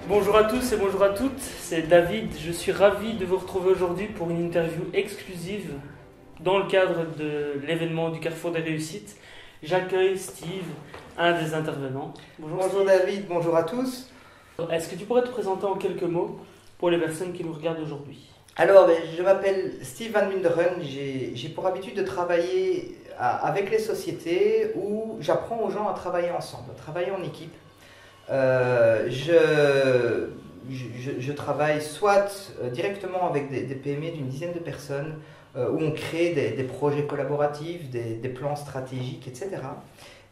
Bonjour à tous et bonjour à toutes, c'est David. Je suis ravi de vous retrouver aujourd'hui pour une interview exclusive dans le cadre de l'événement du Carrefour des Réussites. J'accueille Steve, un des intervenants. Bonjour David, bonjour à tous. Est-ce que tu pourrais te présenter en quelques mots pour les personnes qui nous regardent aujourd'hui? Alors, je m'appelle Steve Van Munderen. J'ai pour habitude de travailler avec les sociétés où j'apprends aux gens à travailler ensemble, à travailler en équipe. Je travaille soit directement avec des PME d'une dizaine de personnes où on crée des projets collaboratifs, des plans stratégiques, etc.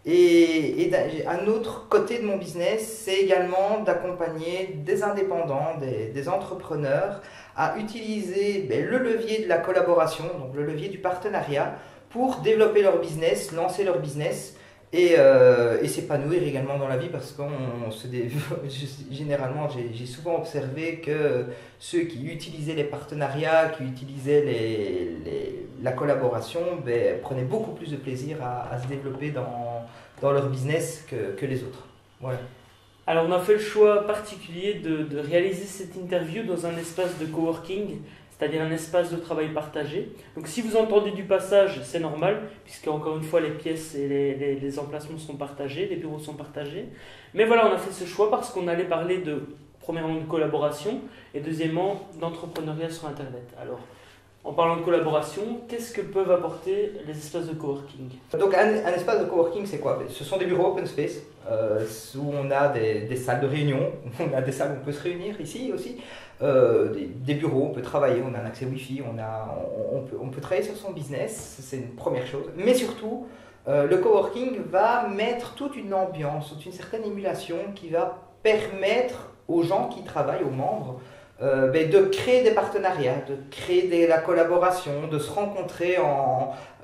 Et un autre côté de mon business, c'est également d'accompagner des indépendants, des entrepreneurs à utiliser le levier de la collaboration, donc le levier du partenariat, pour développer leur business, lancer leur business et s'épanouir également dans la vie, parce que généralement j'ai souvent observé que ceux qui utilisaient les partenariats, qui utilisaient la collaboration, prenaient beaucoup plus de plaisir à se développer dans leur business que les autres. Voilà. Alors on a fait le choix particulier de réaliser cette interview dans un espace de coworking, c'est-à-dire un espace de travail partagé. Donc si vous entendez du passage, c'est normal, puisque encore une fois les pièces et les emplacements sont partagés, les bureaux sont partagés. Mais voilà, on a fait ce choix parce qu'on allait parler premièrement de collaboration et deuxièmement d'entrepreneuriat sur Internet. Alors, en parlant de collaboration, qu'est-ce que peuvent apporter les espaces de coworking? Donc un espace de coworking, c'est quoi? Ce sont des bureaux open space où on a des salles de réunion, on a des salles où on peut se réunir ici aussi, des bureaux, on peut travailler, on a un accès Wi-Fi, on peut travailler sur son business, c'est une première chose. Mais surtout, le coworking va mettre toute une ambiance, toute une certaine émulation qui va permettre aux gens qui travaillent, aux membres, de créer des partenariats, de créer de la collaboration, de se rencontrer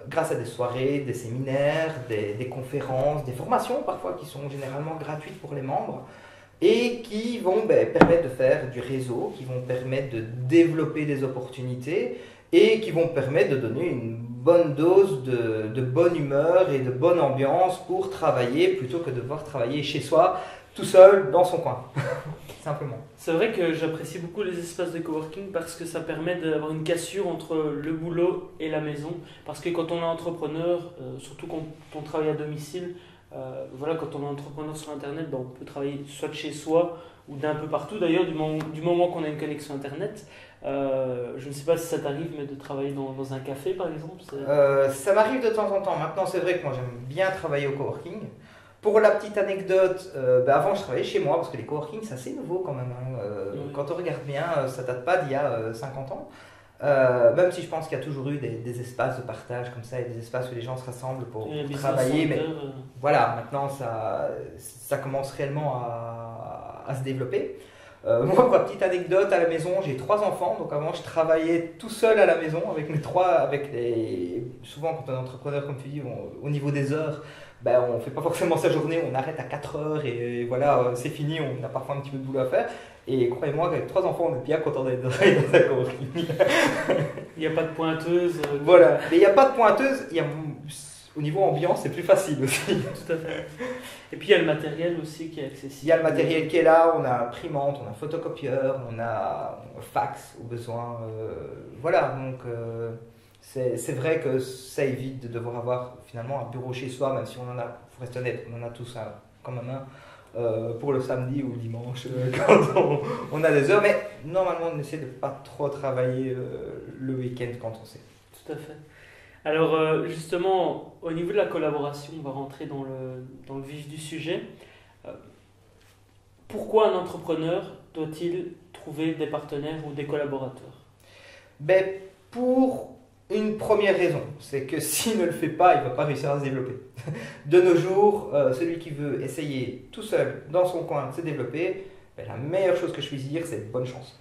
grâce à des soirées, des séminaires, des conférences, des formations parfois qui sont généralement gratuites pour les membres et qui vont permettre de faire du réseau, qui vont permettre de développer des opportunités et qui vont permettre de donner une bonne dose de bonne humeur et de bonne ambiance pour travailler plutôt que de devoir travailler chez soi tout seul dans son coin. Simplement. C'est vrai que j'apprécie beaucoup les espaces de coworking parce que ça permet d'avoir une cassure entre le boulot et la maison. Parce que quand on est entrepreneur, surtout quand on travaille à domicile, quand on est entrepreneur sur Internet, on peut travailler soit de chez soi ou d'un peu partout. D'ailleurs, du moment qu'on a une connexion Internet, je ne sais pas si ça t'arrive, mais de travailler dans un café par exemple. Ça m'arrive de temps en temps. Maintenant, c'est vrai que moi j'aime bien travailler au coworking. Pour la petite anecdote, avant je travaillais chez moi parce que les coworking c'est assez nouveau quand même. Quand on regarde bien, ça date pas d'il y a 50 ans. Même si je pense qu'il y a toujours eu des espaces de partage comme ça et des espaces où les gens se rassemblent pour travailler. Mais voilà, maintenant ça commence réellement à se développer. Moi, pour la petite anecdote, à la maison, j'ai 3 enfants. Donc avant, je travaillais tout seul à la maison avec mes 3. Souvent, quand on est entrepreneur, comme tu dis, au niveau des heures, on ne fait pas forcément sa journée, on arrête à 4 heures et voilà, c'est fini, on a parfois un petit peu de boulot à faire. Et croyez-moi qu'avec 3 enfants, on est bien content d'être dans un coworking. Il n'y a pas de pointeuse. Voilà, mais il n'y a pas de pointeuse, au niveau ambiance, c'est plus facile aussi. Tout à fait. Et puis il y a le matériel aussi qui est accessible. Il y a le matériel qui est là, on a imprimante, on a photocopieur, on a fax au besoin. Voilà, donc c'est vrai que ça évite de devoir avoir finalement un bureau chez soi, même si on en a, il faut rester honnête, on en a tous quand même un pour le samedi ou le dimanche quand on a des heures. Mais normalement, on essaie de ne pas trop travailler le week-end quand on sait. Tout à fait. Alors justement, au niveau de la collaboration, on va rentrer dans le vif du sujet. Pourquoi un entrepreneur doit-il trouver des partenaires ou des collaborateurs? Pour une première raison, c'est que s'il ne le fait pas, il ne va pas réussir à se développer. De nos jours, celui qui veut essayer tout seul, dans son coin, de se développer, la meilleure chose que je puisse dire, c'est bonne chance.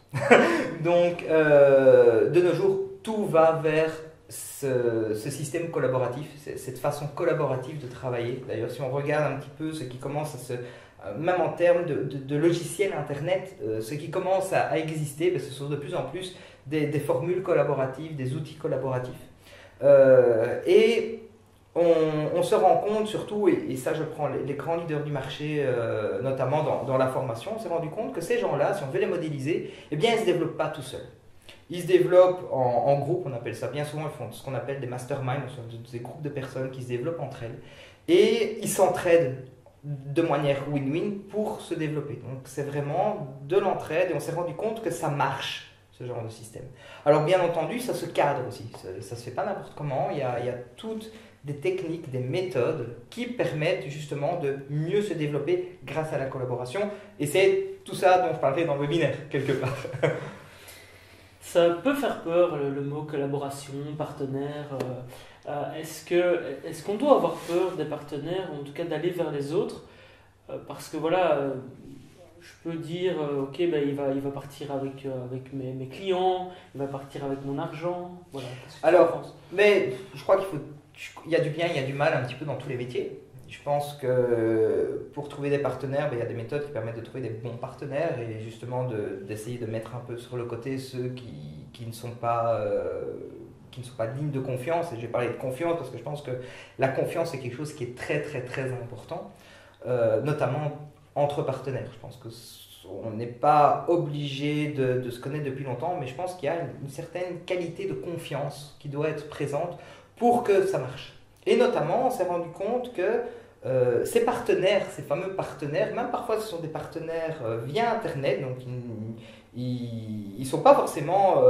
Donc, de nos jours, tout va vers ce système collaboratif, cette façon collaborative de travailler. D'ailleurs, si on regarde un petit peu ce qui commence même en termes de logiciels Internet, ce qui commence à exister, ce sont de plus en plus des formules collaboratives, des outils collaboratifs. Et on on se rend compte surtout, et ça je prends les grands leaders du marché, notamment dans la formation, on s'est rendu compte que ces gens-là, si on veut les modéliser, eh bien ils ne se développent pas tout seuls. Ils se développent en groupe, on appelle ça, bien souvent ils font ce qu'on appelle des masterminds, des groupes de personnes qui se développent entre elles, et ils s'entraident de manière win-win pour se développer. Donc c'est vraiment de l'entraide, et on s'est rendu compte que ça marche, ce genre de système. Alors bien entendu, ça se cadre aussi, ça se fait pas n'importe comment, il y a toutes des techniques, des méthodes qui permettent justement de mieux se développer grâce à la collaboration, et c'est tout ça dont je parlerai dans le webinaire, quelque part. Ça peut faire peur, le mot collaboration, partenaire. Est-ce qu'on doit avoir peur des partenaires, ou en tout cas d'aller vers les autres? Parce que voilà, je peux dire, ok, ben, il va partir avec mes clients, il va partir avec mon argent. Voilà. Alors, mais je crois il y a du bien, il y a du mal un petit peu dans tous les métiers. Je pense que pour trouver des partenaires, il y a des méthodes qui permettent de trouver des bons partenaires et justement d'essayer de mettre un peu sur le côté ceux qui ne sont pas dignes de confiance. Et je vais parler de confiance parce que je pense que la confiance est quelque chose qui est très très très important, notamment entre partenaires. Je pense qu'on n'est pas obligé de se connaître depuis longtemps, mais je pense qu'il y a une certaine qualité de confiance qui doit être présente pour que ça marche. Et notamment, on s'est rendu compte que ces partenaires, ces fameux partenaires, même parfois ce sont des partenaires via Internet, donc ils ne sont pas forcément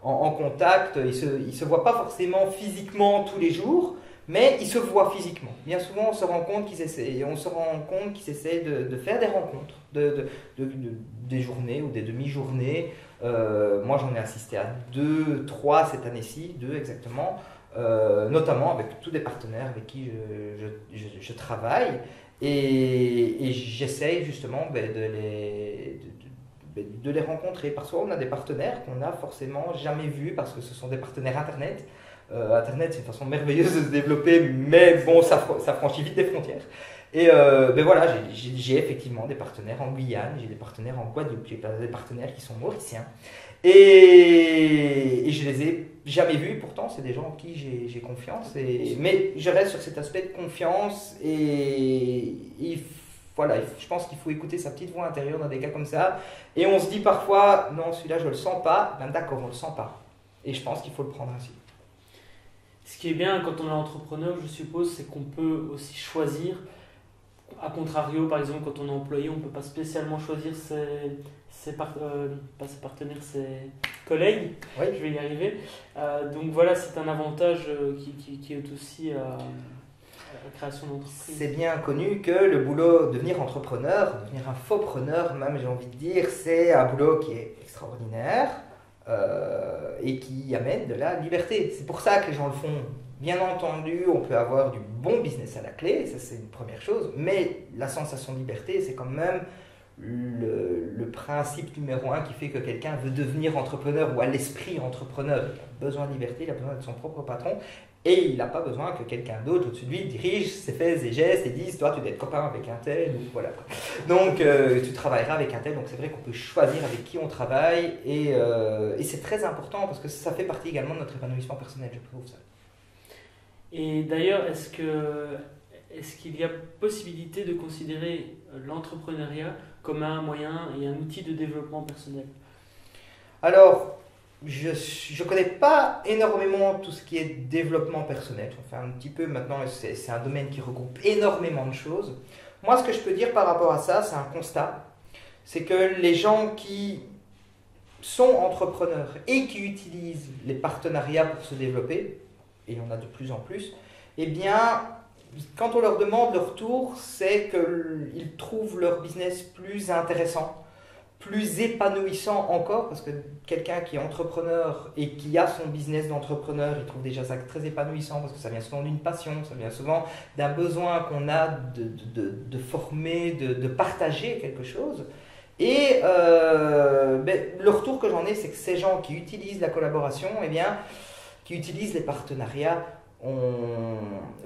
en contact, ils ne se voient pas forcément physiquement tous les jours, mais ils se voient physiquement. Bien souvent, on se rend compte qu'ils essaient de faire des rencontres, des journées ou des demi-journées. Moi, j'en ai assisté à 2, 3 cette année-ci, 2 exactement. Notamment avec tous des partenaires avec qui je travaille et j'essaye justement de les rencontrer. Parfois on a des partenaires qu'on n'a forcément jamais vus parce que ce sont des partenaires Internet. Internet c'est une façon merveilleuse de se développer, mais bon ça franchit vite des frontières. Et voilà, j'ai effectivement des partenaires en Guyane, j'ai des partenaires en Guadeloupe, j'ai des partenaires qui sont mauriciens. Et je les ai jamais vus, pourtant c'est des gens en qui j'ai confiance. Mais je reste sur cet aspect de confiance et voilà, je pense qu'il faut écouter sa petite voix intérieure dans des cas comme ça. Et on se dit parfois, non celui-là je le sens pas, ben d'accord on le sent pas. Et je pense qu'il faut le prendre ainsi. Ce qui est bien quand on est entrepreneur, je suppose, c'est qu'on peut aussi choisir. A contrario, par exemple, quand on est employé, on ne peut pas spécialement choisir ses partenaires, ses collègues. Oui. Je vais y arriver. Donc voilà, c'est un avantage qui est aussi à la création d'entreprise. C'est bien connu que le boulot, devenir entrepreneur, devenir un faux-preneur, même j'ai envie de dire, c'est un boulot qui est extraordinaire et qui amène de la liberté. C'est pour ça que les gens le font. Bien entendu, on peut avoir du bon business à la clé, ça c'est une première chose, mais la sensation de liberté, c'est quand même le principe numéro 1 qui fait que quelqu'un veut devenir entrepreneur ou a l'esprit entrepreneur. Il a besoin de liberté, il a besoin d'être son propre patron et il n'a pas besoin que quelqu'un d'autre au-dessus de lui dirige ses faits et gestes et dise toi tu dois être copain avec un tel ou voilà. Donc tu travailleras avec un tel, donc c'est vrai qu'on peut choisir avec qui on travaille et c'est très important parce que ça fait partie également de notre épanouissement personnel, je trouve ça. Et d'ailleurs, est-ce qu'il y a possibilité de considérer l'entrepreneuriat comme un moyen et un outil de développement personnel? Alors, je ne connais pas énormément tout ce qui est développement personnel. Enfin, un petit peu maintenant, c'est un domaine qui regroupe énormément de choses. Moi, ce que je peux dire par rapport à ça, c'est un constat. C'est que les gens qui sont entrepreneurs et qui utilisent les partenariats pour se développer, et il y en a de plus en plus, eh bien, quand on leur demande leur retour, c'est qu'ils trouvent leur business plus intéressant, plus épanouissant encore, parce que quelqu'un qui est entrepreneur et qui a son business d'entrepreneur, il trouve déjà ça très épanouissant, parce que ça vient souvent d'une passion, ça vient souvent d'un besoin qu'on a de former, de partager quelque chose. Et le retour que j'en ai, c'est que ces gens qui utilisent la collaboration, eh bien, qui utilisent les partenariats,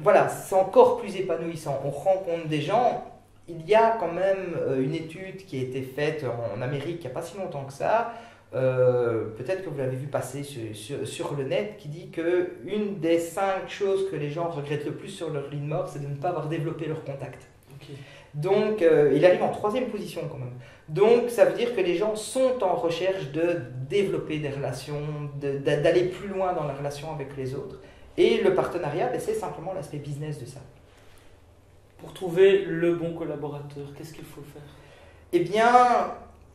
voilà, c'est encore plus épanouissant. On rencontre des gens. Il y a quand même une étude qui a été faite en Amérique il n'y a pas si longtemps que ça, peut-être que vous l'avez vu passer sur le net, qui dit que une des 5 choses que les gens regrettent le plus sur leur lit de mort, c'est de ne pas avoir développé leur contact. Ok. Donc, il arrive en 3e position quand même. Donc, ça veut dire que les gens sont en recherche de développer des relations, d'aller plus loin dans la relation avec les autres. Et le partenariat, c'est simplement l'aspect business de ça. Pour trouver le bon collaborateur, qu'est-ce qu'il faut faire? Eh bien,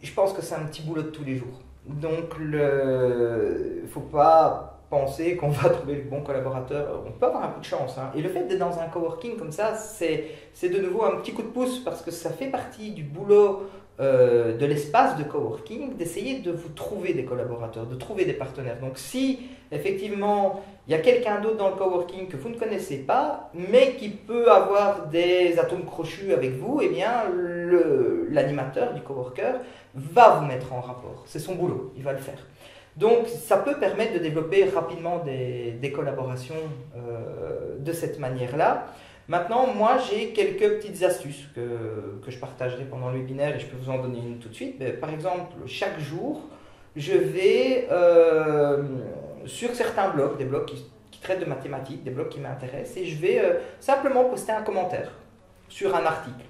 je pense que c'est un petit boulot de tous les jours. Donc, il ne faut pas penser qu'on va trouver le bon collaborateur. On peut avoir un coup de chance, hein. Et le fait d'être dans un coworking comme ça, c'est de nouveau un petit coup de pouce parce que ça fait partie du boulot de l'espace de coworking d'essayer de vous trouver des collaborateurs, de trouver des partenaires. Donc, si effectivement il y a quelqu'un d'autre dans le coworking que vous ne connaissez pas, mais qui peut avoir des atomes crochus avec vous, eh bien, l'animateur du coworker va vous mettre en rapport. C'est son boulot, il va le faire. Donc, ça peut permettre de développer rapidement des collaborations de cette manière-là. Maintenant, moi, j'ai quelques petites astuces que je partagerai pendant le webinaire et je peux vous en donner une tout de suite. Mais, par exemple, chaque jour, je vais sur certains blogs, des blogs qui traitent de mathématiques, des blogs qui m'intéressent, et je vais simplement poster un commentaire sur un article.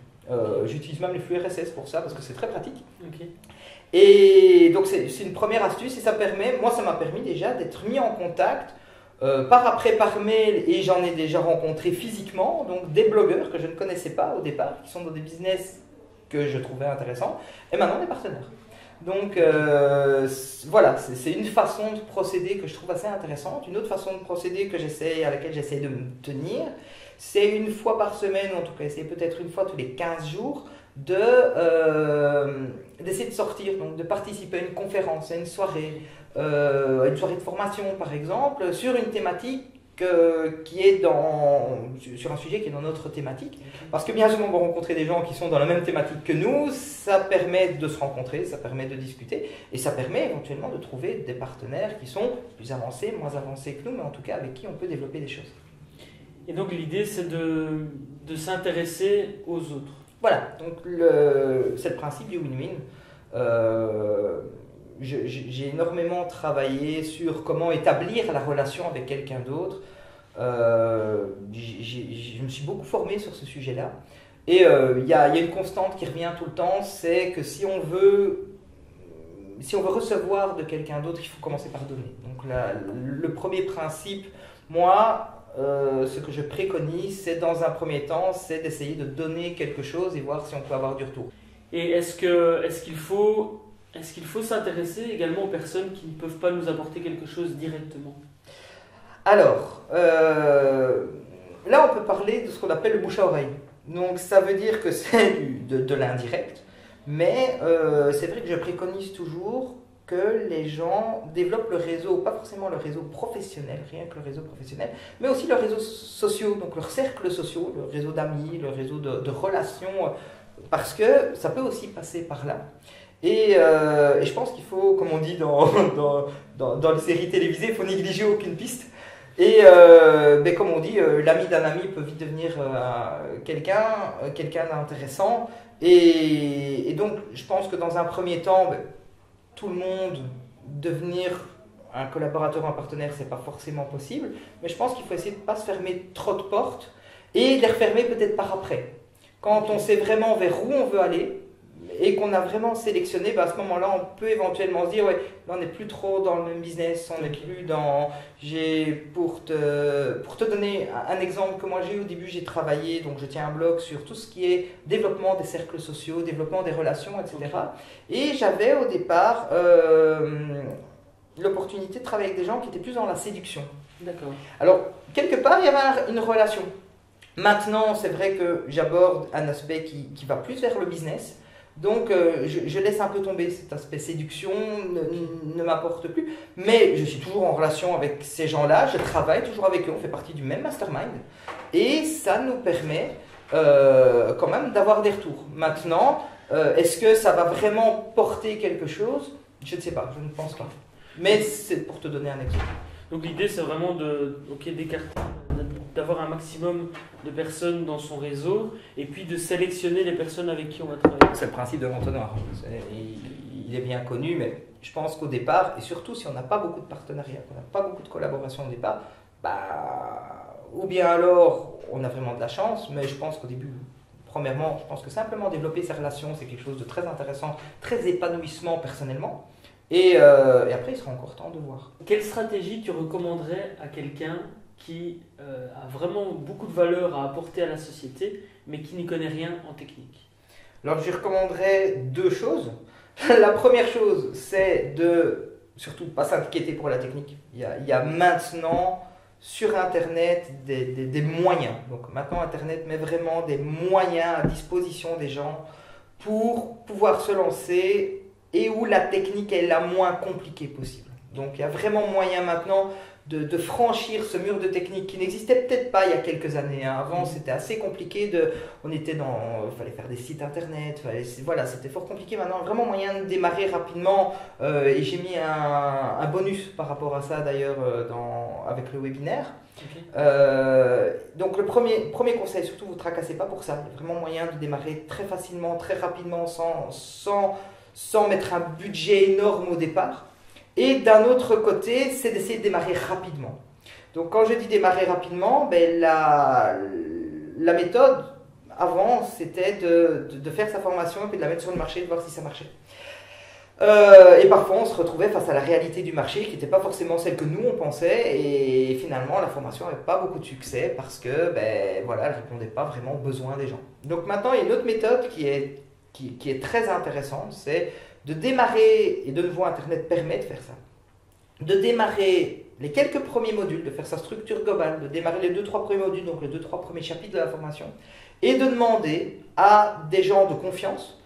J'utilise même les flux RSS pour ça parce que c'est très pratique. Okay. Et donc c'est une première astuce et ça m'a permis déjà d'être mis en contact par mail, et j'en ai déjà rencontré physiquement, donc des blogueurs que je ne connaissais pas au départ, qui sont dans des business que je trouvais intéressants, et maintenant des partenaires. Donc voilà, c'est une façon de procéder que je trouve assez intéressante. Une autre façon de procéder à laquelle j'essaie de me tenir, c'est une fois par semaine, ou en tout cas essayer peut-être une fois tous les 15 jours, d'essayer de sortir, donc de participer à une conférence, à une soirée de formation par exemple, sur une thématique qui est sur un sujet qui est dans notre thématique, parce que bien souvent on va rencontrer des gens qui sont dans la même thématique que nous, ça permet de se rencontrer, ça permet de discuter, et ça permet éventuellement de trouver des partenaires qui sont plus avancés, moins avancés que nous, mais en tout cas avec qui on peut développer des choses. Et donc l'idée c'est de s'intéresser aux autres. Voilà, donc c'est le principe du win-win. J'ai énormément travaillé sur comment établir la relation avec quelqu'un d'autre. Je me suis beaucoup formé sur ce sujet-là. Et il y a une constante qui revient tout le temps, c'est que si on veut recevoir de quelqu'un d'autre, il faut commencer par donner. Donc le premier principe, moi, ce que je préconise, c'est dans un premier temps, c'est d'essayer de donner quelque chose et voir si on peut avoir du retour. Et est-ce qu'il faut s'intéresser également aux personnes qui ne peuvent pas nous apporter quelque chose directement? Alors, là on peut parler de ce qu'on appelle le bouche à oreille. Donc ça veut dire que c'est de l'indirect, mais c'est vrai que je préconise toujours que les gens développent le réseau, pas forcément le réseau professionnel, rien que le réseau professionnel, mais aussi le réseau social, donc leur cercle social, le réseau d'amis, le réseau de relations, parce que ça peut aussi passer par là. Et je pense qu'il faut, comme on dit dans les séries télévisées, il faut négliger aucune piste. Et comme on dit, l'ami d'un ami peut vite devenir quelqu'un d'intéressant. Et donc, je pense que dans un premier temps, tout le monde, devenir un collaborateur, un partenaire, c'est pas forcément possible. Mais je pense qu'il faut essayer de ne pas se fermer trop de portes et de les refermer peut-être par après. Quand on sait vraiment vers où on veut aller, et qu'on a vraiment sélectionné, à ce moment-là, on peut éventuellement se dire, ouais, là on n'est plus trop dans le même business, on n'est plus dans... Pour te donner un exemple que moi j'ai eu au début, j'ai travaillé, donc je tiens un blog sur tout ce qui est développement des cercles sociaux, développement des relations, etc. Et j'avais au départ l'opportunité de travailler avec des gens qui étaient plus dans la séduction. D'accord. Alors, quelque part, il y avait une relation. Maintenant, c'est vrai que j'aborde un aspect qui va plus vers le business. Donc, je laisse un peu tomber cet aspect séduction, ne m'apporte plus. Mais je suis toujours en relation avec ces gens-là, je travaille toujours avec eux, on fait partie du même mastermind. Et ça nous permet quand même d'avoir des retours. Maintenant, est-ce que ça va vraiment porter quelque chose? Je ne sais pas, je ne pense pas. Mais c'est pour te donner un exemple. Donc l'idée c'est vraiment d'écarter, d'avoir un maximum de personnes dans son réseau et puis de sélectionner les personnes avec qui on va travailler. C'est le principe de l'entonnoir. il est bien connu, mais je pense qu'au départ, et surtout si on n'a pas beaucoup de partenariats, qu'on n'a pas beaucoup de collaboration au départ, ou bien alors on a vraiment de la chance, mais je pense qu'au début, premièrement, je pense que simplement développer ses relations, c'est quelque chose de très intéressant, très épanouissement personnellement. Et après, il sera encore temps de voir. Quelle stratégie tu recommanderais à quelqu'un qui a vraiment beaucoup de valeur à apporter à la société, mais qui n'y connaît rien en technique? Alors, je recommanderais deux choses. La première chose, c'est de surtout pas s'inquiéter pour la technique. Il y a maintenant sur Internet des moyens. Donc maintenant, Internet met vraiment des moyens à disposition des gens pour pouvoir se lancer et où la technique est la moins compliquée possible. Donc il y a vraiment moyen maintenant de franchir ce mur de technique qui n'existait peut-être pas il y a quelques années. Avant, c'était assez compliqué. Il fallait faire des sites internet. Voilà, c'était fort compliqué. Maintenant, vraiment moyen de démarrer rapidement. Et j'ai mis un bonus par rapport à ça d'ailleurs avec le webinaire. Okay. Donc le premier conseil, surtout vous ne tracassez pas pour ça. Il y a vraiment moyen de démarrer très facilement, très rapidement, sans mettre un budget énorme au départ. Et d'un autre côté, c'est d'essayer de démarrer rapidement. Donc quand je dis démarrer rapidement, la méthode avant, c'était de faire sa formation et puis de la mettre sur le marché et de voir si ça marchait. Et parfois, on se retrouvait face à la réalité du marché qui n'était pas forcément celle que nous, on pensait. Et finalement, la formation n'avait pas beaucoup de succès parce que, elle ne répondait pas vraiment aux besoins des gens. Donc maintenant, il y a une autre méthode qui est très intéressante, c'est de démarrer, et de nouveau Internet permet de faire ça, de démarrer les quelques premiers modules, de faire sa structure globale, de démarrer les 2-3 premiers modules, donc les 2-3 premiers chapitres de la formation, et de demander à des gens de confiance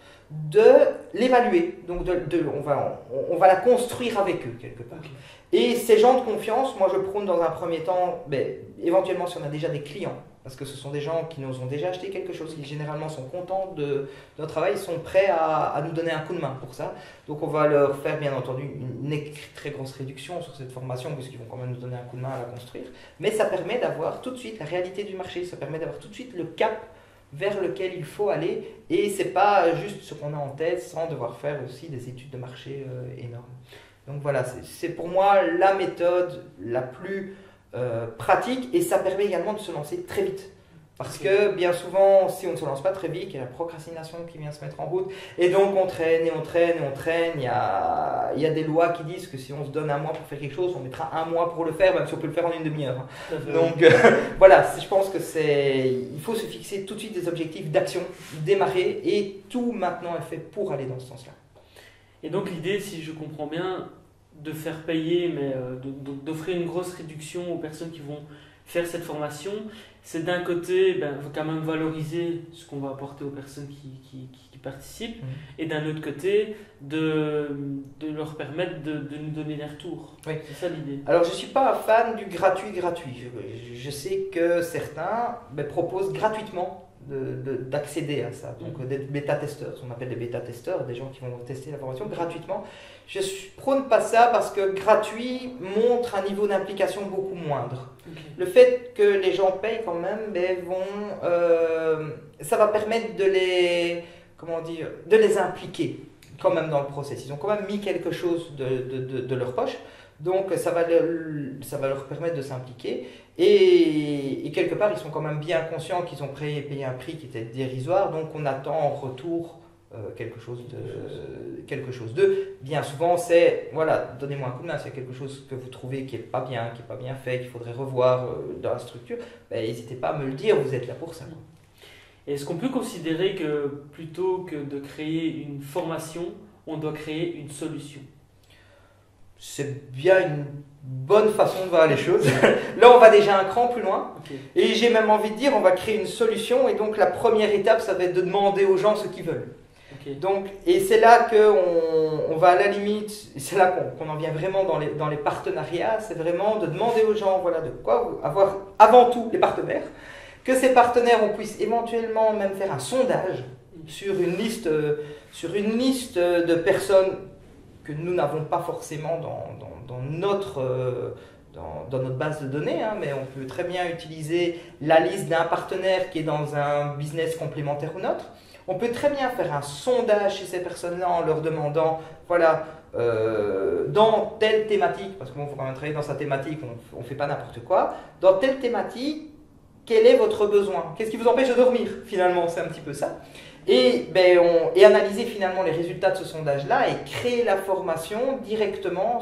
de l'évaluer. Donc on va la construire avec eux quelque part. Okay. Et ces gens de confiance, moi je prône dans un premier temps, éventuellement si on a déjà des clients, parce que ce sont des gens qui nous ont déjà acheté quelque chose, qui généralement sont contents de notre travail, ils sont prêts à nous donner un coup de main pour ça. Donc on va leur faire bien entendu une très grosse réduction sur cette formation, puisqu'ils vont quand même nous donner un coup de main à la construire. Mais ça permet d'avoir tout de suite la réalité du marché, ça permet d'avoir tout de suite le cap vers lequel il faut aller, et c'est pas juste ce qu'on a en tête sans devoir faire aussi des études de marché énormes. Donc voilà, c'est pour moi la méthode la plus pratique, et ça permet également de se lancer très vite. Parce que bien souvent, si on ne se lance pas très vite, il y a la procrastination qui vient se mettre en route, et donc on traîne et on traîne et on traîne. Il y a des lois qui disent que si on se donne un mois pour faire quelque chose, on mettra un mois pour le faire, même si on peut le faire en une demi-heure. Donc voilà, je pense que il faut se fixer tout de suite des objectifs d'action, démarrer, et tout maintenant est fait pour aller dans ce sens-là. Et donc l'idée, si je comprends bien, de faire payer, mais d'offrir une grosse réduction aux personnes qui vont faire cette formation, c'est d'un côté, il faut quand même valoriser ce qu'on va apporter aux personnes qui participent, et d'un autre côté, de leur permettre de nous donner des retours. Oui. C'est ça l'idée. Alors je ne suis pas un fan du gratuit. Je sais que certains proposent gratuitement d'accéder à ça, donc des bêta-testeurs, ce qu'on appelle des bêta-testeurs, des gens qui vont tester la formation gratuitement. Je ne prône pas ça parce que gratuit montre un niveau d'implication beaucoup moindre. Okay. Le fait que les gens payent quand même, ça va permettre de les impliquer quand même dans le process. Ils ont quand même mis quelque chose de leur poche, donc ça va leur permettre de s'impliquer. Et quelque part, ils sont quand même bien conscients qu'ils ont payé un prix qui était dérisoire, donc on attend en retour quelque chose d'eux. Bien souvent, c'est, voilà, donnez-moi un coup de main, c'est quelque chose que vous trouvez qui n'est pas bien fait, qu'il faudrait revoir dans la structure, n'hésitez pas à me le dire, vous êtes là pour ça. Est-ce qu'on peut considérer que plutôt que de créer une formation, on doit créer une solution? C'est bien une bonne façon de voir les choses. Là, on va déjà un cran plus loin. Okay. Et j'ai même envie de dire, on va créer une solution. Et donc, la première étape, ça va être de demander aux gens ce qu'ils veulent. Okay. Donc, et c'est là qu'on va à la limite, c'est là qu'on en vient vraiment dans les partenariats. C'est vraiment de demander aux gens, voilà, de quoi avoir avant tout les partenaires. Que ces partenaires, on puisse éventuellement même faire un sondage sur une liste de personnes que nous n'avons pas forcément dans notre base de données, mais on peut très bien utiliser la liste d'un partenaire qui est dans un business complémentaire ou nôtre. On peut très bien faire un sondage chez ces personnes-là en leur demandant, voilà, dans telle thématique, parce qu'il faut quand même travailler dans sa thématique, on ne fait pas n'importe quoi, dans telle thématique, quel est votre besoin? Qu'est-ce qui vous empêche de dormir? Finalement, c'est un petit peu ça. Et analyser finalement les résultats de ce sondage-là et créer la formation directement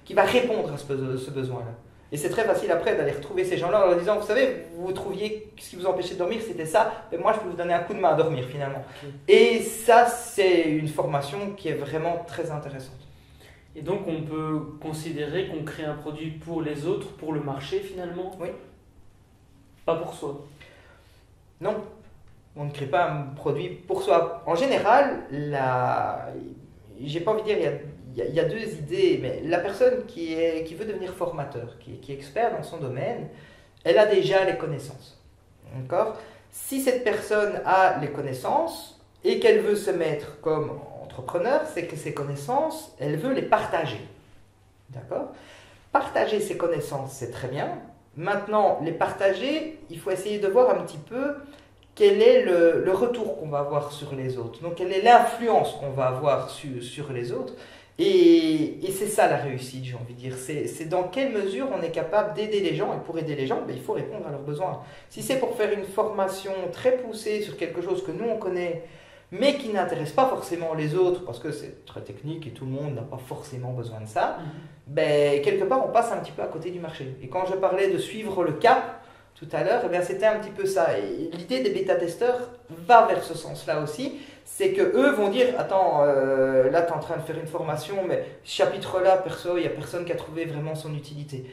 qui va répondre à ce besoin-là. Et c'est très facile après d'aller retrouver ces gens-là en leur disant, vous savez, vous trouviez ce qui vous empêchait de dormir, c'était ça, mais moi je peux vous donner un coup de main à dormir finalement. Et ça, c'est une formation qui est vraiment très intéressante. Et donc on peut considérer qu'on crée un produit pour les autres, pour le marché finalement? Oui. Pas pour soi? Non, on ne crée pas un produit pour soi. En général, j'ai pas envie de dire, il y a deux idées, mais la personne qui veut devenir formateur, qui est expert dans son domaine, elle a déjà les connaissances. D'accord? Si cette personne a les connaissances et qu'elle veut se mettre comme entrepreneur, c'est que ces connaissances, elle veut les partager. D'accord? Partager ses connaissances, c'est très bien. Maintenant, les partager, il faut essayer de voir un petit peu quel est le retour qu'on va avoir sur les autres. Donc, quelle est l'influence qu'on va avoir sur les autres. Et c'est ça la réussite, j'ai envie de dire. C'est dans quelle mesure on est capable d'aider les gens. Et pour aider les gens, il faut répondre à leurs besoins. Si c'est pour faire une formation très poussée sur quelque chose que nous, on connaît, mais qui n'intéresse pas forcément les autres, parce que c'est très technique et tout le monde n'a pas forcément besoin de ça, quelque part, on passe un petit peu à côté du marché. Et quand je parlais de suivre le cap, tout à l'heure, c'était un petit peu ça. Et l'idée des bêta-testeurs va vers ce sens-là aussi. C'est qu'eux vont dire, attends, là tu es en train de faire une formation, mais ce chapitre-là, perso, il n'y a personne qui a trouvé vraiment son utilité.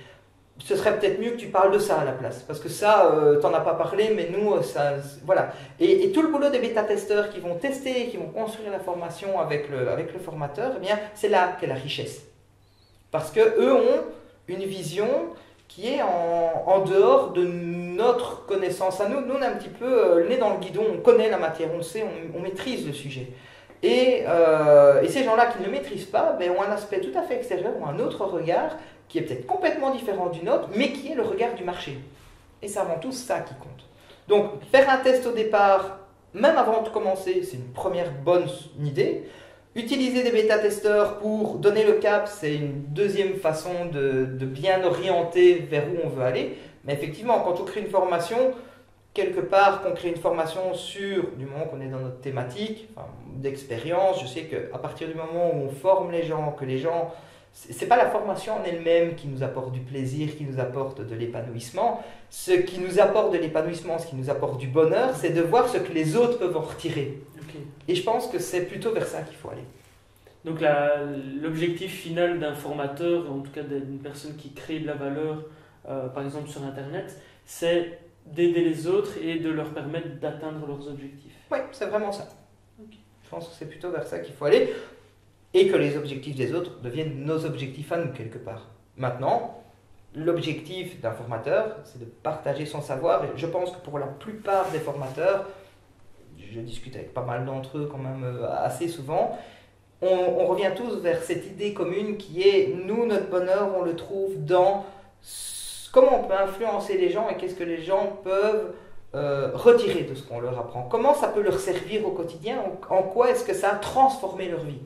Ce serait peut-être mieux que tu parles de ça à la place. Parce que ça, tu n'en as pas parlé, mais nous, ça... Voilà. Et tout le boulot des bêta-testeurs qui vont tester, qui vont construire la formation avec le formateur, eh bien, c'est là qu'est la richesse. Parce qu'eux ont une vision qui est en dehors de notre connaissance à nous. Nous, on est un petit peu le nez dans le guidon, on connaît la matière, on le sait, on maîtrise le sujet. Et ces gens-là qui ne le maîtrisent pas ont un aspect tout à fait extérieur, ou un autre regard qui est peut-être complètement différent du nôtre, mais qui est le regard du marché. Et c'est avant tout ça qui compte. Donc, faire un test au départ, même avant de commencer, c'est une première bonne idée. Utiliser des bêta-testeurs pour donner le cap, c'est une deuxième façon de bien orienter vers où on veut aller. Mais effectivement, quand on crée une formation, quelque part, qu'on crée une formation du moment qu'on est dans notre thématique, d'expérience, je sais qu'à partir du moment où on forme les gens, que les gens... C'est pas la formation en elle-même qui nous apporte du plaisir, qui nous apporte de l'épanouissement. Ce qui nous apporte de l'épanouissement, ce qui nous apporte du bonheur, c'est de voir ce que les autres peuvent en retirer. Okay. Et je pense que c'est plutôt vers ça qu'il faut aller. Donc l'objectif final d'un formateur, en tout cas d'une personne qui crée de la valeur, par exemple sur Internet, c'est d'aider les autres et de leur permettre d'atteindre leurs objectifs. Oui, c'est vraiment ça. Okay. Je pense que c'est plutôt vers ça qu'il faut aller. Et que les objectifs des autres deviennent nos objectifs à nous, quelque part. Maintenant, l'objectif d'un formateur, c'est de partager son savoir. Et je pense que pour la plupart des formateurs, je discute avec pas mal d'entre eux quand même assez souvent, on revient tous vers cette idée commune qui est, nous, notre bonheur, on le trouve dans comment on peut influencer les gens et qu'est-ce que les gens peuvent retirer de ce qu'on leur apprend. Comment ça peut leur servir au quotidien, en quoi est-ce que ça a transformé leur vie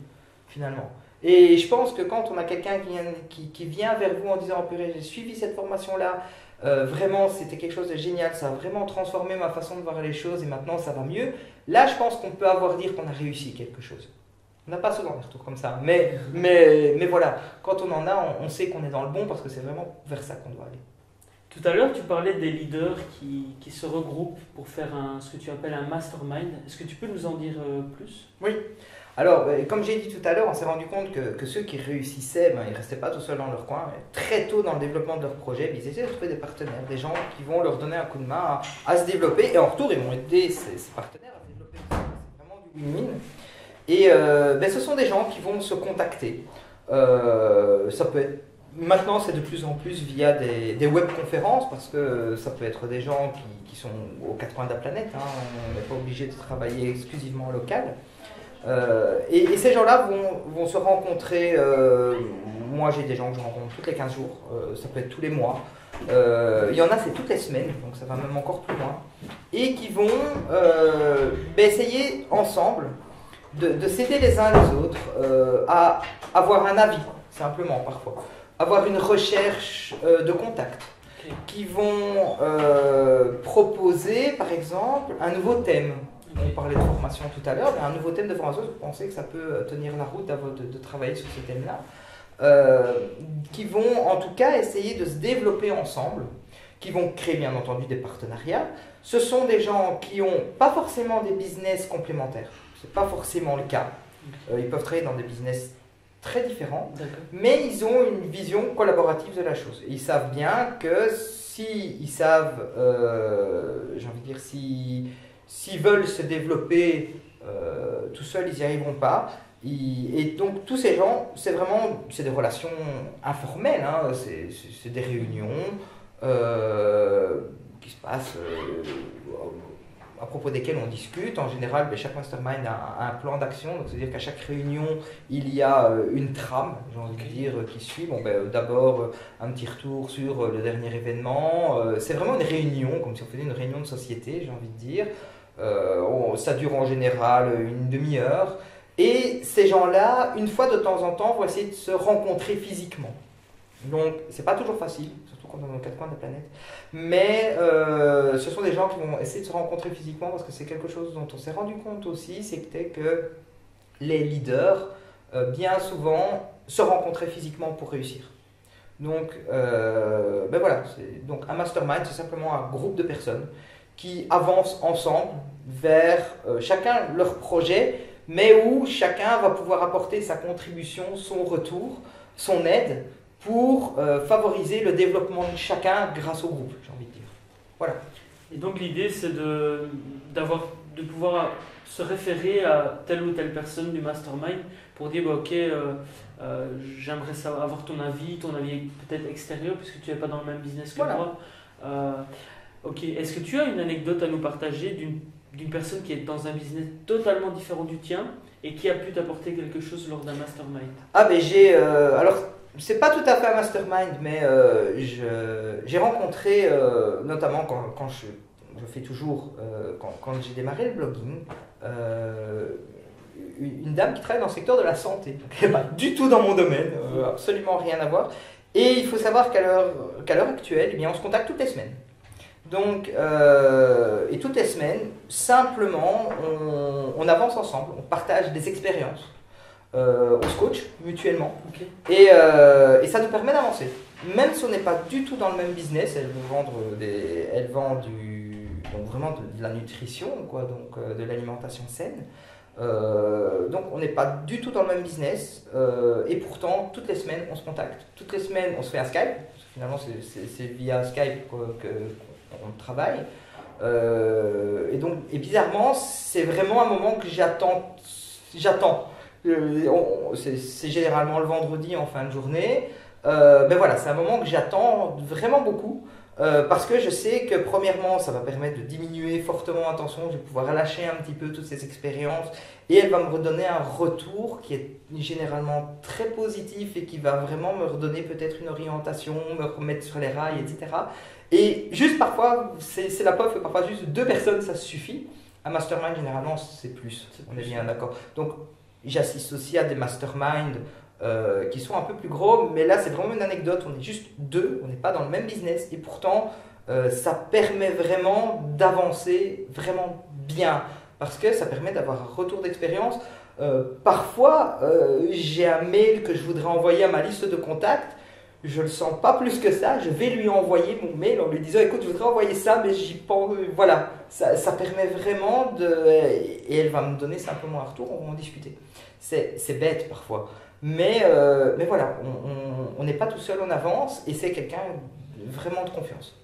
finalement. Et je pense que quand on a quelqu'un qui vient vers vous en disant « Purée, j'ai suivi cette formation-là, vraiment c'était quelque chose de génial, ça a vraiment transformé ma façon de voir les choses et maintenant ça va mieux », là je pense qu'on peut dire qu'on a réussi quelque chose. On n'a pas souvent des retours comme ça, mais voilà, quand on en a, on sait qu'on est dans le bon parce que c'est vraiment vers ça qu'on doit aller. Tout à l'heure, tu parlais des leaders qui se regroupent pour faire ce que tu appelles un mastermind. Est-ce que tu peux nous en dire plus ? Oui. Alors, comme j'ai dit tout à l'heure, on s'est rendu compte que ceux qui réussissaient, ils ne restaient pas tout seuls dans leur coin. Très tôt dans le développement de leur projet, ils essaient de trouver des partenaires, des gens qui vont leur donner un coup de main à se développer. Et en retour, ils vont aider ces partenaires à se développer. C'est vraiment du win-win. Et ce sont des gens qui vont se contacter. Ça peut être, maintenant, c'est de plus en plus via des webconférences, parce que ça peut être des gens qui sont aux quatre coins de la planète. On n'est pas obligé de travailler exclusivement en local. Et ces gens-là vont se rencontrer. Moi, j'ai des gens que je rencontre tous les 15 jours, ça peut être tous les mois. Il y en a, c'est toutes les semaines, donc ça va même encore plus loin. Et qui vont essayer ensemble de s'aider les uns les autres à avoir un avis, simplement parfois. Avoir une recherche de contact. Qui vont proposer, par exemple, un nouveau thème. On parlait de formation tout à l'heure, mais un nouveau thème de formation, vous pensez que ça peut tenir la route de travailler sur ce thème-là, qui vont en tout cas essayer de se développer ensemble, qui vont créer bien entendu des partenariats. Ce sont des gens qui n'ont pas forcément des business complémentaires, ce n'est pas forcément le cas. Ils peuvent travailler dans des business très différents, mais ils ont une vision collaborative de la chose. Ils savent bien que s'ils savent, j'ai envie de dire, s'ils veulent se développer tout seuls, ils n'y arriveront pas. Et donc tous ces gens, c'est des relations informelles, hein, c'est des réunions qui se passent à propos desquelles on discute. En général, chaque mastermind a un plan d'action, donc c'est-à-dire qu'à chaque réunion, il y a une trame, j'ai envie de dire, qui suit. Bon, d'abord, un petit retour sur le dernier événement. C'est vraiment une réunion, comme si on faisait une réunion de société, j'ai envie de dire. Ça dure en général une demi-heure. Et ces gens-là, une fois de temps en temps, vont essayer de se rencontrer physiquement. Donc, c'est pas toujours facile, surtout quand on est aux quatre coins de la planète. Mais ce sont des gens qui vont essayer de se rencontrer physiquement parce que c'est quelque chose dont on s'est rendu compte aussi, c'était que les leaders, bien souvent, se rencontraient physiquement pour réussir. Donc, voilà. Donc, un mastermind, c'est simplement un groupe de personnes qui avancent ensemble vers chacun leur projet, mais où chacun va pouvoir apporter sa contribution, son retour, son aide, pour favoriser le développement de chacun grâce au groupe, j'ai envie de dire. Voilà. Et donc l'idée, c'est de pouvoir se référer à telle ou telle personne du mastermind pour dire, j'aimerais avoir ton avis peut-être extérieur, puisque tu n'es pas dans le même business que moi. Ok, est-ce que tu as une anecdote à nous partager d'une personne qui est dans un business totalement différent du tien et qui a pu t'apporter quelque chose lors d'un mastermind? Alors, c'est pas tout à fait un mastermind, mais j'ai rencontré, notamment quand je fais toujours, quand j'ai démarré le blogging, une dame qui travaille dans le secteur de la santé. Donc, elle n'est pas du tout dans mon domaine, absolument rien à voir. Et il faut savoir qu'à l'heure actuelle, on se contacte toutes les semaines. Donc, et toutes les semaines, simplement, on avance ensemble, on partage des expériences. On se coach mutuellement et ça nous permet d'avancer. Même si on n'est pas du tout dans le même business, elle vend donc vraiment de la nutrition, donc de l'alimentation saine. Donc on n'est pas du tout dans le même business et pourtant toutes les semaines on se contacte. Toutes les semaines on se fait un Skype. Parce que finalement c'est via Skype qu'on travaille. Et bizarrement c'est vraiment un moment que j'attends. C'est généralement le vendredi en fin de journée. C'est un moment que j'attends vraiment beaucoup parce que je sais que premièrement ça va permettre de diminuer fortement la tension, je vais pouvoir relâcher un petit peu toutes ces expériences et elle va me redonner un retour qui est généralement très positif et qui va vraiment me redonner peut-être une orientation, me remettre sur les rails, etc. Et juste parfois, c'est la preuve que parfois juste 2 personnes ça suffit. Un mastermind généralement c'est plus, on est bien d'accord. Donc j'assiste aussi à des masterminds qui sont un peu plus gros, mais là c'est vraiment une anecdote, on est juste 2, on n'est pas dans le même business et pourtant ça permet vraiment d'avancer vraiment bien parce que ça permet d'avoir un retour d'expérience. Parfois j'ai un mail que je voudrais envoyer à ma liste de contacts, je le sens pas plus que ça, je vais lui envoyer mon mail en lui disant écoute je voudrais envoyer ça mais j'y pense, voilà, ça permet vraiment et elle va me donner simplement un retour, on va en discuter. C'est bête parfois, mais voilà, on n'est pas tout seul, on avance et c'est quelqu'un vraiment de confiance.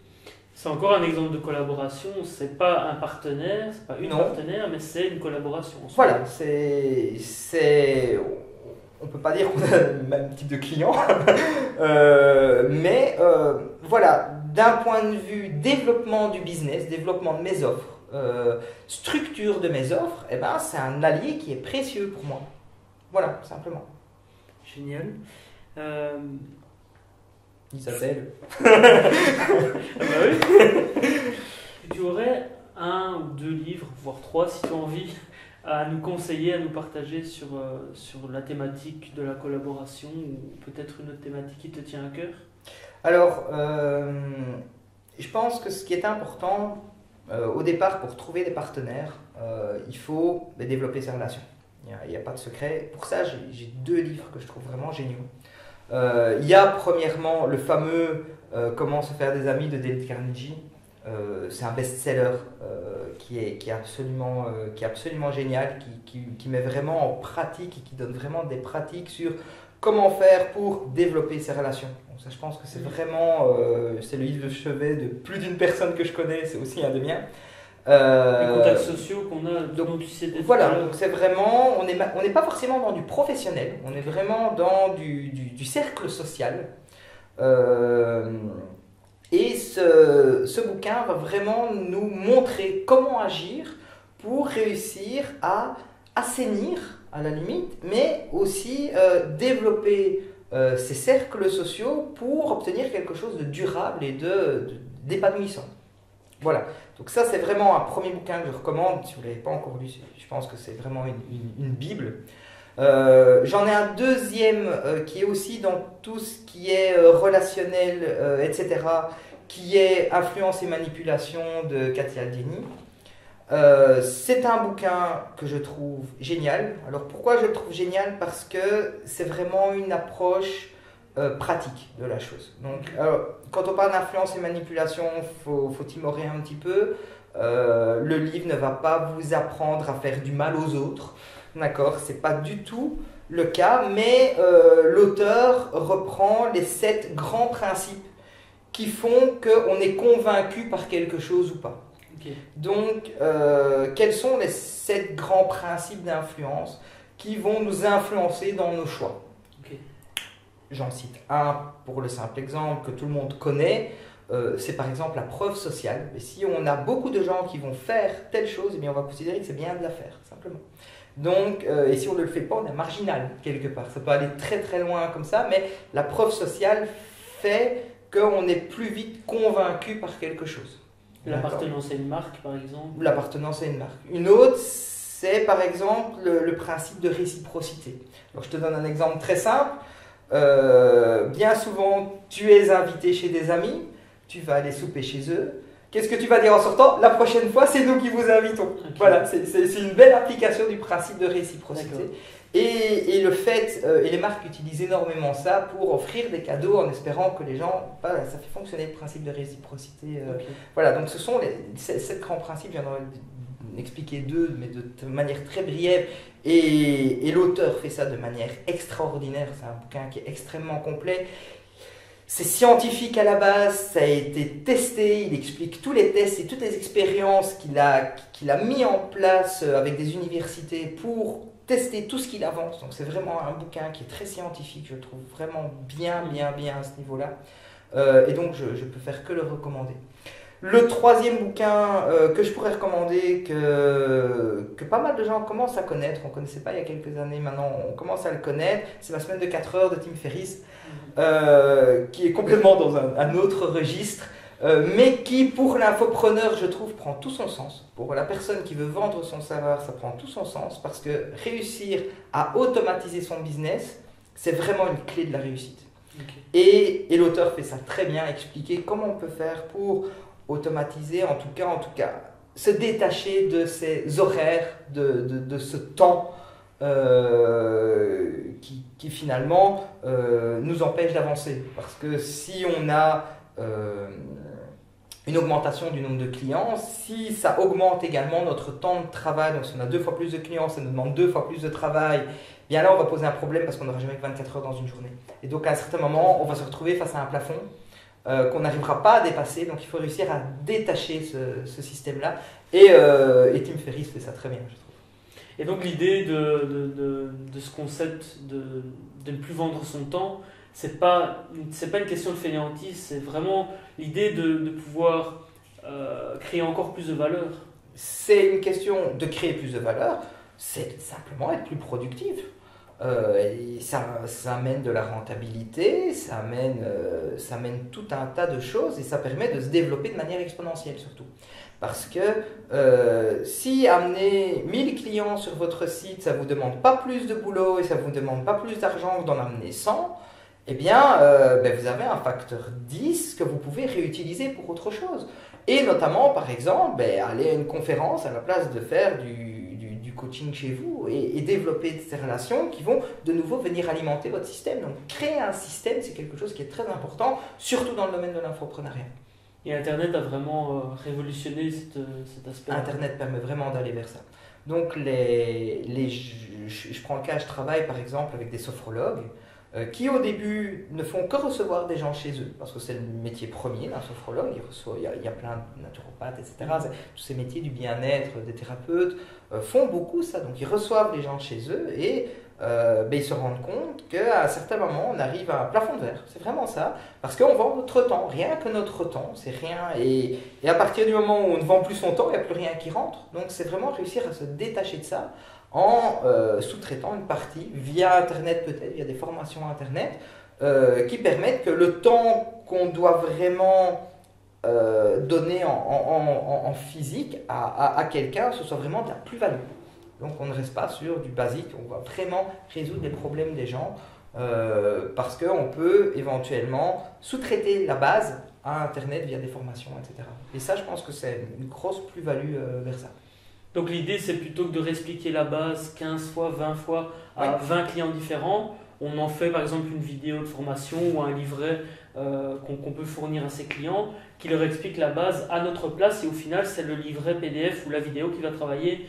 C'est encore un exemple de collaboration, c'est pas un partenaire, c'est pas une partenaire, mais c'est une collaboration. Voilà, on peut pas dire qu'on a le même type de client, mais voilà, d'un point de vue développement du business, développement de mes offres, structure de mes offres, c'est un allié qui est précieux pour moi. Voilà, simplement. Génial. Isabelle. Ah bah oui. Tu aurais un ou deux livres, voire trois si tu as envie, à nous conseiller, à nous partager sur la thématique de la collaboration ou peut-être une autre thématique qui te tient à cœur? Alors, je pense que ce qui est important au départ pour trouver des partenaires, il faut développer ses relations. Il n'y a pas de secret. Pour ça, j'ai deux livres que je trouve vraiment géniaux. Il y a premièrement le fameux Comment se faire des amis de Dale Carnegie. C'est un best-seller qui est absolument génial, qui met vraiment en pratique et qui donne vraiment des pratiques sur comment faire pour développer ses relations. Donc ça, je pense que c'est vraiment c'est le livre de chevet de plus d'une personne que je connais, c'est aussi un des miens. Les contacts sociaux qu'on a, dont tu sais voilà, donc c'est vraiment, on n'est pas forcément dans du professionnel, on est vraiment dans du cercle social. Et ce bouquin va vraiment nous montrer comment agir pour réussir à assainir, à la limite, mais aussi développer ces cercles sociaux pour obtenir quelque chose de durable et d'épanouissant. Voilà, donc ça c'est vraiment un premier bouquin que je recommande. Si vous ne l'avez pas encore lu, je pense que c'est vraiment une bible. J'en ai un deuxième qui est aussi dans tout ce qui est relationnel, etc., qui est Influence et manipulation de Katia Aldini. C'est un bouquin que je trouve génial. Alors pourquoi je le trouve génial? Parce que c'est vraiment une approche pratique de la chose. Donc, quand on parle d'influence et manipulation, faut timorer un petit peu. Le livre ne va pas vous apprendre à faire du mal aux autres. D'accord, c'est pas du tout le cas, mais l'auteur reprend les 7 grands principes qui font qu'on est convaincu par quelque chose ou pas. Okay. Donc, quels sont les 7 grands principes d'influence qui vont nous influencer dans nos choix? Okay. J'en cite un pour le simple exemple que tout le monde connaît. C'est par exemple la preuve sociale. Et si on a beaucoup de gens qui vont faire telle chose, eh bien on va considérer que c'est bien de la faire, simplement. Donc, et si on ne le fait pas, on est marginal quelque part. Ça peut aller très très loin comme ça, mais la preuve sociale fait qu'on est plus vite convaincu par quelque chose. L'appartenance à une marque, par exemple. L'appartenance à une marque. Une autre, c'est par exemple le principe de réciprocité. Alors, je te donne un exemple très simple. Bien souvent, tu es invité chez des amis, tu vas aller souper chez eux. Qu'est-ce que tu vas dire en sortant? La prochaine fois, c'est nous qui vous invitons. Okay. Voilà, c'est une belle application du principe de réciprocité. Et le fait, et les marques utilisent énormément ça pour offrir des cadeaux en espérant que les gens, voilà, ça fait fonctionner le principe de réciprocité. Okay. Voilà, donc ce sont les 7 grands principes, j'en ai expliqué 2, mais de manière très briève. Et l'auteur fait ça de manière extraordinaire. C'est un bouquin qui est extrêmement complet. C'est scientifique à la base, ça a été testé, il explique tous les tests et toutes les expériences qu'il a mis en place avec des universités pour tester tout ce qu'il avance. Donc c'est vraiment un bouquin qui est très scientifique, je le trouve vraiment bien à ce niveau-là. Et donc je peux faire que le recommander. Le troisième bouquin que je pourrais recommander, que pas mal de gens commencent à connaître, on ne connaissait pas il y a quelques années, maintenant on commence à le connaître, c'est La semaine de 4 heures de Tim Ferriss, qui est complètement dans un autre registre, mais qui pour l'infopreneur, je trouve, prend tout son sens. Pour la personne qui veut vendre son savoir, ça prend tout son sens, parce que réussir à automatiser son business, c'est vraiment une clé de la réussite. Okay. Et l'auteur fait ça très bien, expliquer comment on peut faire pour automatiser, en tout cas, se détacher de ces horaires, de ce temps qui finalement nous empêche d'avancer. Parce que si on a une augmentation du nombre de clients, si ça augmente également notre temps de travail, donc si on a 2 fois plus de clients, ça nous demande 2 fois plus de travail, bien là on va poser un problème parce qu'on n'aura jamais que 24 heures dans une journée. Et donc à un certain moment, on va se retrouver face à un plafond qu'on n'arrivera pas à dépasser, donc il faut réussir à détacher ce système-là. Et Tim Ferriss fait ça très bien, je trouve. Et donc l'idée de ce concept de ne plus vendre son temps, c'est pas une question de fainéantise, c'est vraiment l'idée de pouvoir créer encore plus de valeur. C'est une question de créer plus de valeur, c'est simplement être plus productif. Et ça amène de la rentabilité, ça amène tout un tas de choses et ça permet de se développer de manière exponentielle surtout. Parce que si amener 1000 clients sur votre site, ça ne vous demande pas plus de boulot et ça ne vous demande pas plus d'argent que d'en amener 100, eh bien, vous avez un facteur 10 que vous pouvez réutiliser pour autre chose. Et notamment, par exemple, aller à une conférence à la place de faire du coaching chez vous et développer ces relations qui vont de nouveau venir alimenter votre système. Donc, créer un système, c'est quelque chose qui est très important, surtout dans le domaine de l'infoprenariat. Et Internet a vraiment révolutionné cet aspect. Internet permet vraiment d'aller vers ça. Donc, je prends le cas, je travaille par exemple avec des sophrologues qui au début ne font que recevoir des gens chez eux, parce que c'est le métier premier d'un sophrologue, il y a plein de naturopathes, etc. Tous ces métiers du bien-être, des thérapeutes font beaucoup ça, donc ils reçoivent les gens chez eux et ils se rendent compte qu'à un certain moment on arrive à un plafond de verre, c'est vraiment ça, parce qu'on vend notre temps, rien que notre temps, c'est rien, et à partir du moment où on ne vend plus son temps, il n'y a plus rien qui rentre, donc c'est vraiment réussir à se détacher de ça, en sous-traitant une partie via Internet peut-être, via des formations Internet qui permettent que le temps qu'on doit vraiment donner en physique à quelqu'un, ce soit vraiment de la plus-value. Donc on ne reste pas sur du basique, on va vraiment résoudre les problèmes des gens parce qu'on peut éventuellement sous-traiter la base à Internet via des formations, etc. Et ça, je pense que c'est une grosse plus-value vers ça. Donc l'idée, c'est plutôt que de réexpliquer la base 15 fois, 20 fois à 20 clients différents, on en fait par exemple une vidéo de formation ou un livret qu'on peut fournir à ses clients qui leur explique la base à notre place et au final, c'est le livret PDF ou la vidéo qui va travailler,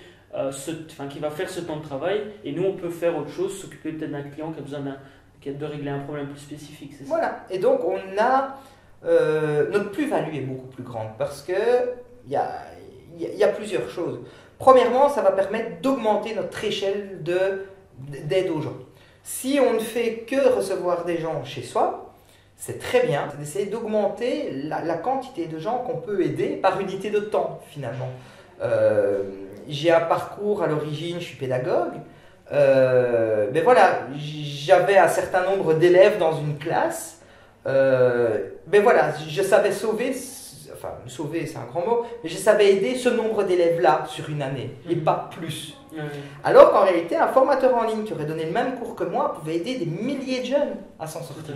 qui va faire ce temps de travail et nous, on peut faire autre chose, s'occuper peut-être d'un client qui a besoin de régler un problème plus spécifique. C'est ça. Voilà, et donc on a, notre plus-value est beaucoup plus grande parce que il y a plusieurs choses. Premièrement, ça va permettre d'augmenter notre échelle d'aide aux gens. Si on ne fait que recevoir des gens chez soi, c'est très bien, c'est d'essayer d'augmenter la quantité de gens qu'on peut aider par unité de temps finalement. J'ai un parcours à l'origine, je suis pédagogue, mais voilà, j'avais un certain nombre d'élèves dans une classe, mais voilà, je savais sauver c'est un grand mot, mais je savais aider ce nombre d'élèves-là sur une année, et pas plus. Alors qu'en réalité, un formateur en ligne qui aurait donné le même cours que moi pouvait aider des milliers de jeunes à s'en sortir.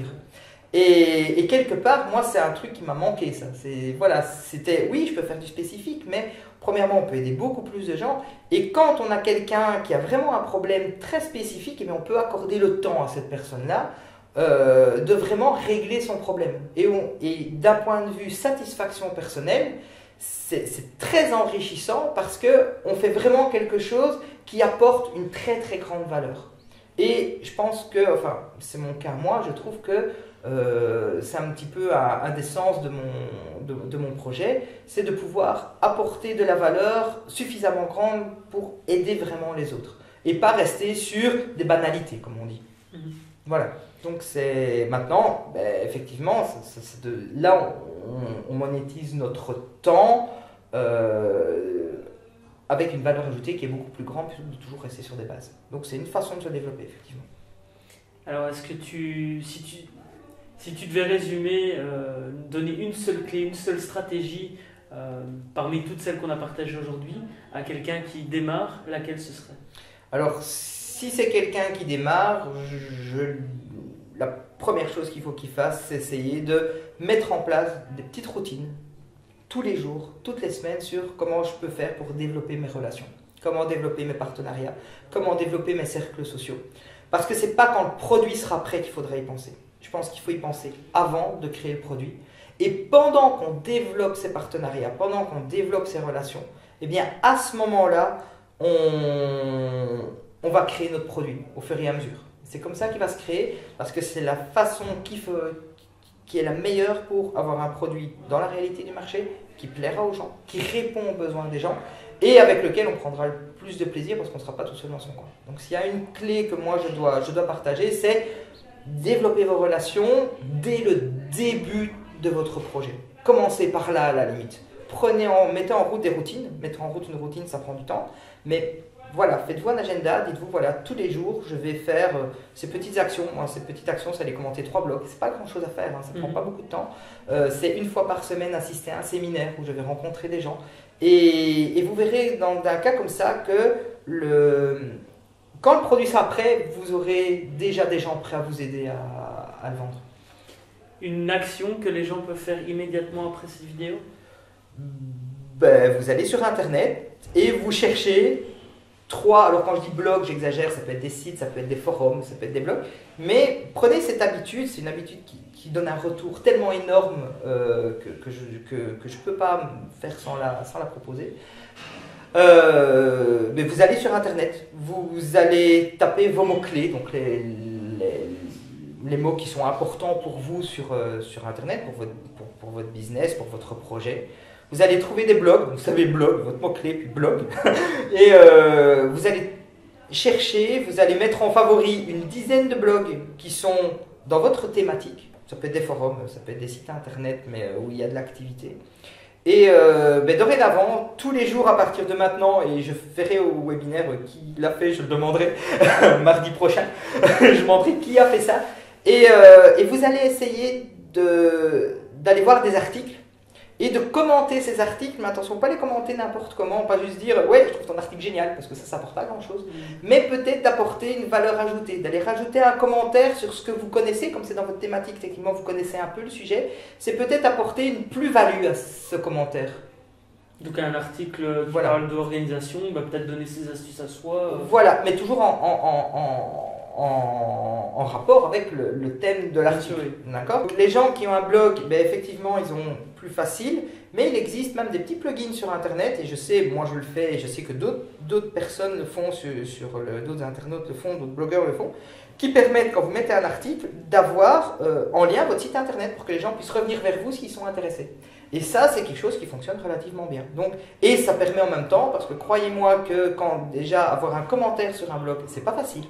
Et quelque part, moi, c'est un truc qui m'a manqué, ça. C'était, oui, je peux faire du spécifique, mais premièrement, on peut aider beaucoup plus de gens. Et quand on a quelqu'un qui a vraiment un problème très spécifique, on peut accorder le temps à cette personne-là de vraiment régler son problème. Et d'un point de vue satisfaction personnelle, c'est très enrichissant parce qu'on fait vraiment quelque chose qui apporte une très très grande valeur. Et je pense que, c'est mon cas moi, je trouve que c'est un petit peu un des sens de mon projet, c'est de pouvoir apporter de la valeur suffisamment grande pour aider vraiment les autres. Et pas rester sur des banalités, comme on dit. Voilà. Donc c'est maintenant, effectivement, là on monétise notre temps avec une valeur ajoutée qui est beaucoup plus grande plutôt que de toujours rester sur des bases. Donc c'est une façon de se développer, effectivement. Alors est-ce que si tu devais résumer, donner une seule clé, une seule stratégie parmi toutes celles qu'on a partagées aujourd'hui à quelqu'un qui démarre, laquelle ce serait? Alors si c'est quelqu'un qui démarre, la première chose qu'il faut qu'il fasse, c'est essayer de mettre en place des petites routines tous les jours, toutes les semaines sur comment je peux faire pour développer mes relations, comment développer mes partenariats, comment développer mes cercles sociaux. Parce que ce n'est pas quand le produit sera prêt qu'il faudra y penser. Je pense qu'il faut y penser avant de créer le produit. Et pendant qu'on développe ces partenariats, pendant qu'on développe ces relations, eh bien à ce moment-là, on va créer notre produit au fur et à mesure. C'est comme ça qu'il va se créer parce que c'est la façon qui est la meilleure pour avoir un produit dans la réalité du marché, qui plaira aux gens, qui répond aux besoins des gens et avec lequel on prendra le plus de plaisir parce qu'on ne sera pas tout seul dans son coin. Donc s'il y a une clé que moi je dois partager, c'est développer vos relations dès le début de votre projet. Commencez par là à la limite. Mettez en route des routines. Mettre en route une routine, ça prend du temps. Mais voilà, faites-vous un agenda, dites-vous, voilà, tous les jours, je vais faire ces petites actions. Moi, ces petites actions, c'est aller commenter 3 blogs. C'est pas grand-chose à faire, hein, ça prend pas beaucoup de temps. C'est une fois par semaine assister à un séminaire où je vais rencontrer des gens. Et vous verrez dans un cas comme ça que quand le produit sera prêt, vous aurez déjà des gens prêts à vous aider à le vendre. Une action que les gens peuvent faire immédiatement après cette vidéo? Ben, vous allez sur Internet et vous cherchez 3, alors quand je dis blog, j'exagère, ça peut être des sites, ça peut être des forums, ça peut être des blogs, mais prenez cette habitude, c'est une habitude qui donne un retour tellement énorme que je ne peux pas faire sans la proposer. Mais vous allez sur Internet, vous allez taper vos mots-clés, donc les mots qui sont importants pour vous sur Internet, pour votre business, pour votre projet. Vous allez trouver des blogs, vous savez blog, votre mot-clé, puis blog, et vous allez chercher, vous allez mettre en favori une dizaine de blogs qui sont dans votre thématique. Ça peut être des forums, ça peut être des sites internet, mais où il y a de l'activité. Et dorénavant, tous les jours à partir de maintenant, et je ferai au webinaire qui l'a fait, je le demanderai mardi prochain, je montrerai qui a fait ça, et vous allez essayer d'aller voir des articles, et de commenter ces articles, mais attention, pas les commenter n'importe comment, pas juste dire « ouais, je trouve ton article génial », parce que ça n'apporte pas grand-chose, mais peut-être d'apporter une valeur ajoutée, d'aller rajouter un commentaire sur ce que vous connaissez, comme c'est dans votre thématique, techniquement vous connaissez un peu le sujet, c'est peut-être apporter une plus-value à ce commentaire. Donc un article qui parle d'organisation, peut-être donner ses astuces à soi. Voilà, mais toujours en rapport avec le thème de l'article. D'accord ? Les gens qui ont un blog, effectivement, ils ont plus facile, mais il existe même des petits plugins sur Internet, et je sais, moi je le fais, et je sais que d'autres personnes le font, d'autres internautes le font, d'autres blogueurs le font, qui permettent, quand vous mettez un article, d'avoir en lien votre site Internet pour que les gens puissent revenir vers vous s'ils sont intéressés. Et ça, c'est quelque chose qui fonctionne relativement bien. Donc, et ça permet en même temps, parce que croyez-moi que quand déjà avoir un commentaire sur un blog, c'est pas facile.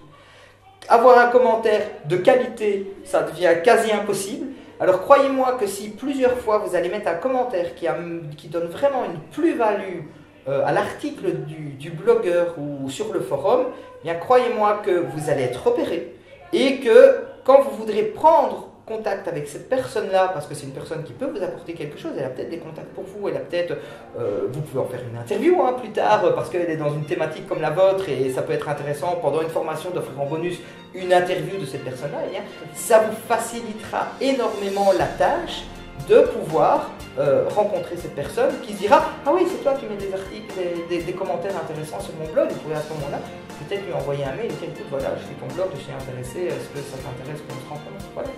Avoir un commentaire de qualité, ça devient quasi impossible. Alors croyez-moi que si plusieurs fois vous allez mettre un commentaire qui donne vraiment une plus-value à l'article du blogueur ou sur le forum, bien croyez-moi que vous allez être repéré et que quand vous voudrez prendre contact avec cette personne-là, parce que c'est une personne qui peut vous apporter quelque chose, elle a peut-être des contacts pour vous, elle a peut-être, vous pouvez en faire une interview plus tard, parce qu'elle est dans une thématique comme la vôtre, et ça peut être intéressant pendant une formation d'offrir en bonus une interview de cette personne-là, et bien, ça vous facilitera énormément la tâche de pouvoir rencontrer cette personne qui se dira « Ah oui, c'est toi qui mets des articles, des commentaires intéressants sur mon blog », vous pouvez à ce moment-là peut-être lui envoyer un mail et dire « Écoute, voilà, je suis ton blog, je suis intéressé, est-ce que ça t'intéresse qu'on se rencontre ?» Voilà.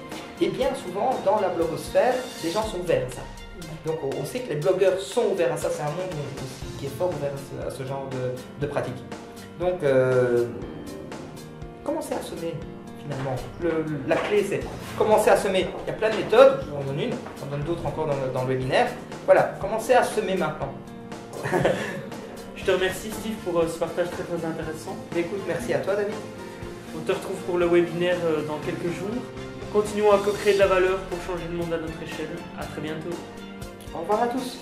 Et bien souvent, dans la blogosphère, les gens sont ouverts à ça. Donc on sait que les blogueurs sont ouverts à ça, c'est un monde qui est fort ouvert à ce genre de pratique. Donc, commencez à semer. Finalement, la clé c'est commencer à semer. Il y a plein de méthodes, je vous en donne une, j'en donne d'autres encore dans le webinaire. Voilà, commencez à semer maintenant. Je te remercie Steve pour ce partage très très intéressant. Écoute, merci à toi David. On te retrouve pour le webinaire dans quelques jours. Continuons à co-créer de la valeur pour changer le monde à notre échelle. À très bientôt. Au revoir à tous.